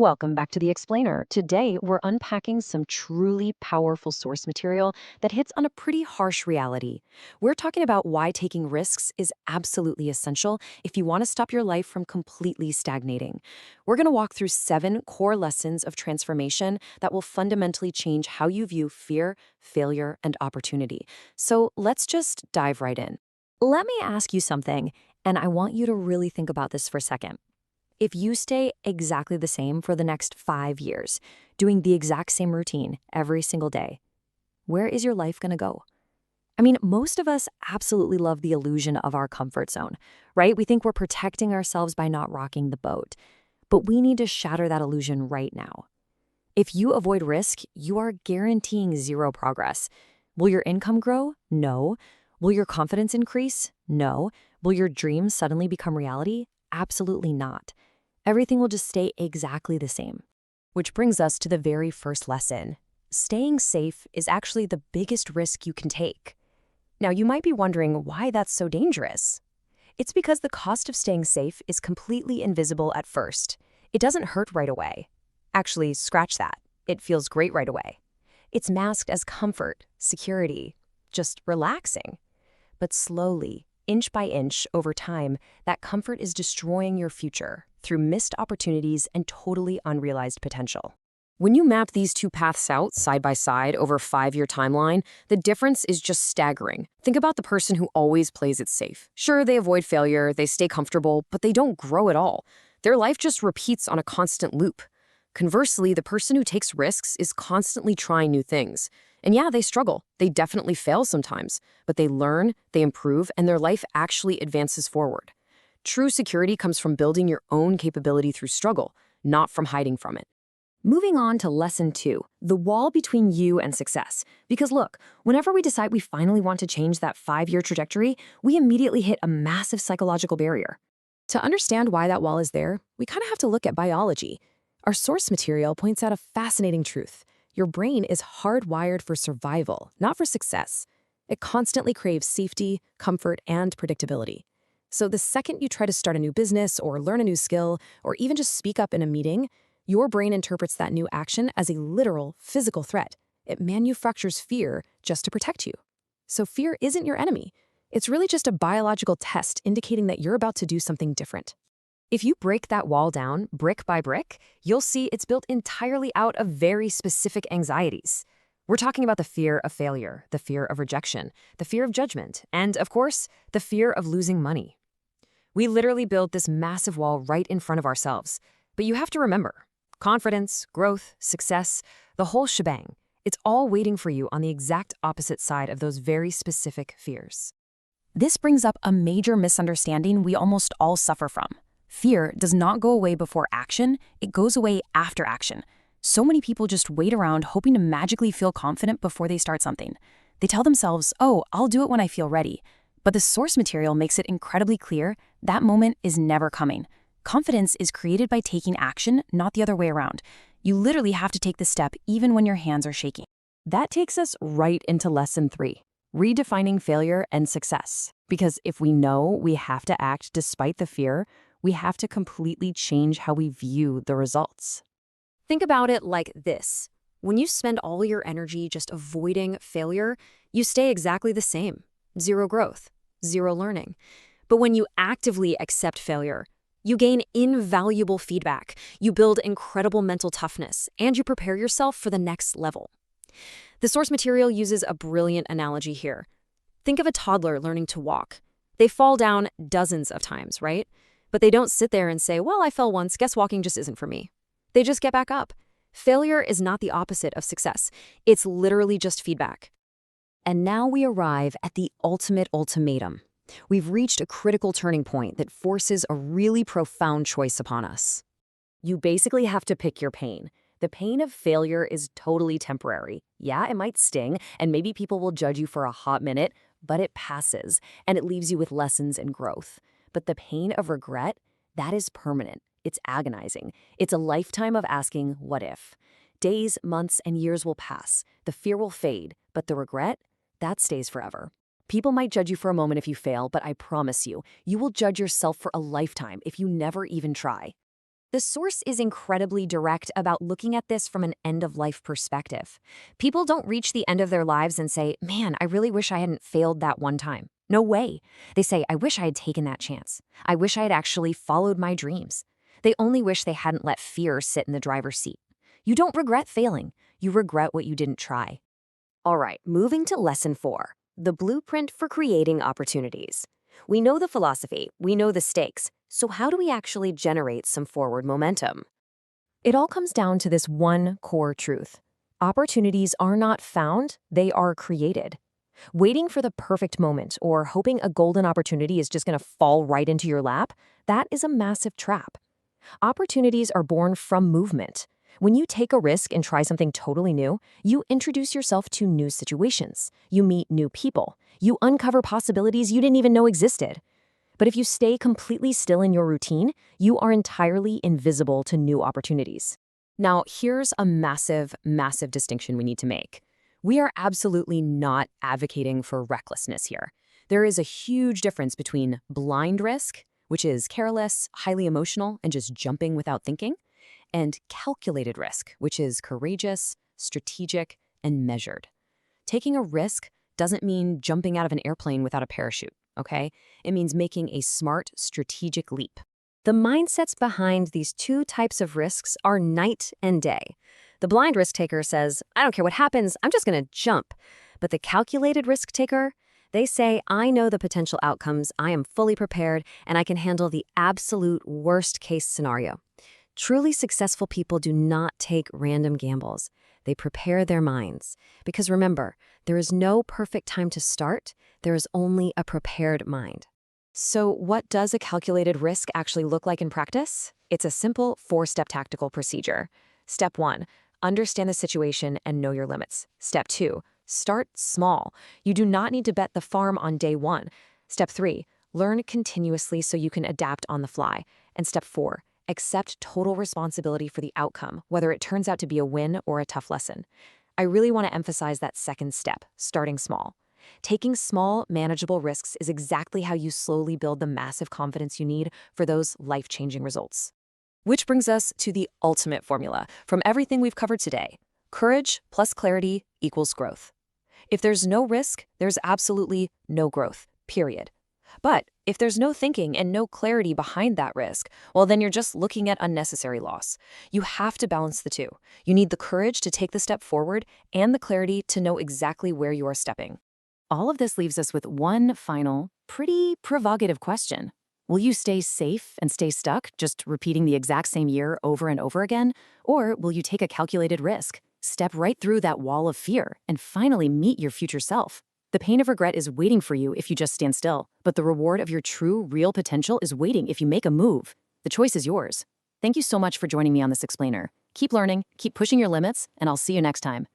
Welcome back to The Explainer. Today, we're unpacking some truly powerful source material that hits on a pretty harsh reality. We're talking about why taking risks is absolutely essential if you want to stop your life from completely stagnating. We're going to walk through 7 core lessons of transformation that will fundamentally change how you view fear, failure, and opportunity. So let's just dive right in. Let me ask you something, and I want you to really think about this for a second. If you stay exactly the same for the next 5 years, doing the exact same routine every single day, where is your life going to go? I mean, most of us absolutely love the illusion of our comfort zone, right? We think we're protecting ourselves by not rocking the boat. But we need to shatter that illusion right now. If you avoid risk, you are guaranteeing zero progress. Will your income grow? No. Will your confidence increase? No. Will your dreams suddenly become reality? Absolutely not. Everything will just stay exactly the same. Which brings us to the very first lesson. Staying safe is actually the biggest risk you can take. Now, you might be wondering why that's so dangerous. It's because the cost of staying safe is completely invisible at first. It doesn't hurt right away. Actually, scratch that. It feels great right away. It's masked as comfort, security, just relaxing. But slowly, inch by inch, over time, that comfort is destroying your future through missed opportunities and totally unrealized potential. When you map these two paths out side by side over a 5-year timeline, the difference is just staggering. Think about the person who always plays it safe. Sure, they avoid failure, they stay comfortable, but they don't grow at all. Their life just repeats on a constant loop. Conversely, the person who takes risks is constantly trying new things. And yeah, they struggle. They definitely fail sometimes, but they learn, they improve, and their life actually advances forward. True security comes from building your own capability through struggle, not from hiding from it. Moving on to lesson 2, the wall between you and success. Because look, whenever we decide we finally want to change that 5-year trajectory, we immediately hit a massive psychological barrier. To understand why that wall is there, we kind of have to look at biology. Our source material points out a fascinating truth. Your brain is hardwired for survival, not for success. It constantly craves safety, comfort, and predictability. So the second you try to start a new business or learn a new skill, or even just speak up in a meeting, your brain interprets that new action as a literal, physical threat. It manufactures fear just to protect you. So fear isn't your enemy. It's really just a biological test indicating that you're about to do something different. If you break that wall down, brick by brick, you'll see it's built entirely out of very specific anxieties. We're talking about the fear of failure, the fear of rejection, the fear of judgment, and, of course, the fear of losing money. We literally build this massive wall right in front of ourselves. But you have to remember, confidence, growth, success, the whole shebang, it's all waiting for you on the exact opposite side of those very specific fears. This brings up a major misunderstanding we almost all suffer from. Fear does not go away before action, it goes away after action. So many people just wait around hoping to magically feel confident before they start something. They tell themselves, oh, I'll do it when I feel ready. But the source material makes it incredibly clear that moment is never coming. Confidence is created by taking action, not the other way around. You literally have to take the step even when your hands are shaking. That takes us right into lesson 3, redefining failure and success. Because if we know we have to act despite the fear, we have to completely change how we view the results. Think about it like this. When you spend all your energy just avoiding failure, you stay exactly the same. Zero growth, zero learning. But when you actively accept failure, you gain invaluable feedback, you build incredible mental toughness, and you prepare yourself for the next level. The source material uses a brilliant analogy here. Think of a toddler learning to walk. They fall down dozens of times, right? But they don't sit there and say, well, I fell once, guess walking just isn't for me. They just get back up. Failure is not the opposite of success. It's literally just feedback. And now we arrive at the ultimate ultimatum. We've reached a critical turning point that forces a really profound choice upon us. You basically have to pick your pain. The pain of failure is totally temporary. Yeah, it might sting, and maybe people will judge you for a hot minute, but it passes, and it leaves you with lessons and growth. But the pain of regret, that is permanent. It's agonizing. It's a lifetime of asking, what if? Days, months, and years will pass. The fear will fade, but the regret, that stays forever. People might judge you for a moment if you fail, but I promise you, you will judge yourself for a lifetime if you never even try. The source is incredibly direct about looking at this from an end-of-life perspective. People don't reach the end of their lives and say, man, I really wish I hadn't failed that one time. No way. They say, I wish I had taken that chance. I wish I had actually followed my dreams. They only wish they hadn't let fear sit in the driver's seat. You don't regret failing. You regret what you didn't try. All right, moving to lesson 4, the blueprint for creating opportunities. We know the philosophy, we know the stakes, so how do we actually generate some forward momentum? It all comes down to this one core truth. Opportunities are not found, they are created. Waiting for the perfect moment or hoping a golden opportunity is just going to fall right into your lap, that is a massive trap. Opportunities are born from movement. When you take a risk and try something totally new, you introduce yourself to new situations. You meet new people. You uncover possibilities you didn't even know existed. But if you stay completely still in your routine, you are entirely invisible to new opportunities. Now, here's a massive, massive distinction we need to make. We are absolutely not advocating for recklessness here. There is a huge difference between blind risk, which is careless, highly emotional, and just jumping without thinking, and calculated risk, which is courageous, strategic, and measured. Taking a risk doesn't mean jumping out of an airplane without a parachute, okay? It means making a smart, strategic leap. The mindsets behind these two types of risks are night and day. The blind risk taker says, I don't care what happens, I'm just gonna jump. But the calculated risk taker, they say, I know the potential outcomes, I am fully prepared, and I can handle the absolute worst case scenario. Truly successful people do not take random gambles. They prepare their minds. Because remember, there is no perfect time to start. There is only a prepared mind. So what does a calculated risk actually look like in practice? It's a simple 4-step tactical procedure. Step 1, understand the situation and know your limits. Step 2, start small. You do not need to bet the farm on day 1. Step 3, learn continuously so you can adapt on the fly. And step 4, accept total responsibility for the outcome, whether it turns out to be a win or a tough lesson. I really want to emphasize that second step, starting small. Taking small, manageable risks is exactly how you slowly build the massive confidence you need for those life-changing results. Which brings us to the ultimate formula from everything we've covered today. Courage plus clarity equals growth. If there's no risk, there's absolutely no growth, period. But if there's no thinking and no clarity behind that risk, well, then you're just looking at unnecessary loss. You have to balance the two. You need the courage to take the step forward and the clarity to know exactly where you are stepping. All of this leaves us with one final, pretty provocative question. Will you stay safe and stay stuck, just repeating the exact same year over and over again? Or will you take a calculated risk, step right through that wall of fear, and finally meet your future self? The pain of regret is waiting for you if you just stand still, but the reward of your true, real potential is waiting if you make a move. The choice is yours. Thank you so much for joining me on this explainer. Keep learning, keep pushing your limits, and I'll see you next time.